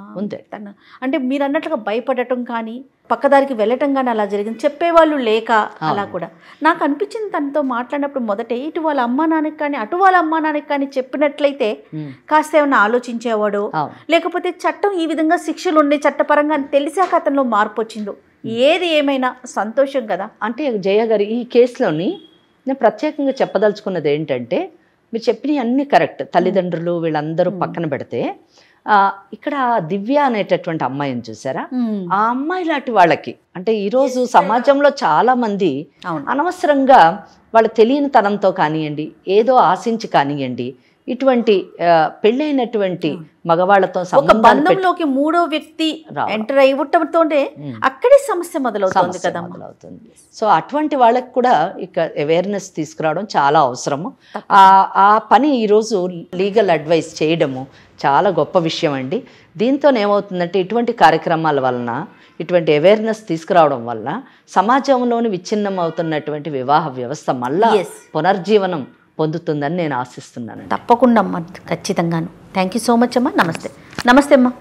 E: తను అంటే మీరు అన్నట్లుగా భయపడటం కానీ పక్కదారికి వెళ్ళటం కానీ అలా జరిగింది, చెప్పేవాళ్ళు లేక అలా కూడా నాకు అనిపించింది. తనతో మాట్లాడినప్పుడు మొదట ఇటు వాళ్ళ అమ్మా నాన్నకి కానీ అటు వాళ్ళ అమ్మా నాన్నకి కానీ చెప్పినట్లయితే కాస్త ఏమైనా ఆలోచించేవాడు, లేకపోతే చట్టం ఈ విధంగా శిక్షలు ఉండే చట్టపరంగా తెలిసాక అతనిలో మార్పు వచ్చిందో. ఏది ఏమైనా సంతోషం కదా.
C: అంటే జయ గారు, ఈ కేసులోని నేను ప్రత్యేకంగా చెప్పదలుచుకున్నది ఏంటంటే, మీరు చెప్పినవి అన్నీ కరెక్ట్. తల్లిదండ్రులు వీళ్ళందరూ పక్కన పెడితే, ఇక్కడ దివ్య అనేటటువంటి అమ్మాయిని చూసారా, ఆ అమ్మాయి లాంటి వాళ్ళకి అంటే ఈరోజు సమాజంలో చాలా మంది అనవసరంగా వాళ్ళ తెలియని తనంతో కానివ్వండి, ఏదో ఆశించి కానివ్వండి, ఇటువంటి పెళ్ళైనటువంటి మగవాళ్లతో
E: బంధంలోకి మూడో వ్యక్తి ఎంటర్ అయ్యటంతోనే అక్కడే సమస్య మొదలవుతుంది కదా.
C: సో అటువంటి వాళ్ళకి కూడా ఇక అవేర్నెస్ తీసుకురావడం చాలా అవసరము. ఆ పని ఈరోజు లీగల్ అడ్వైస్ చేయడము చాలా గొప్ప విషయం అండి. దీంతో ఏమవుతుందంటే, ఇటువంటి కార్యక్రమాల వలన, ఇటువంటి అవేర్నెస్ తీసుకురావడం వల్ల సమాజంలోని విచ్ఛిన్నం అవుతున్నటువంటి వివాహ వ్యవస్థ మళ్ళా పునర్జీవనం పొందుతుందని నేను ఆశిస్తున్నాను.
E: తప్పకుండా అమ్మా, ఖచ్చితంగాను. థ్యాంక్ యూ సో మచ్ అమ్మా. నమస్తే. నమస్తే అమ్మా.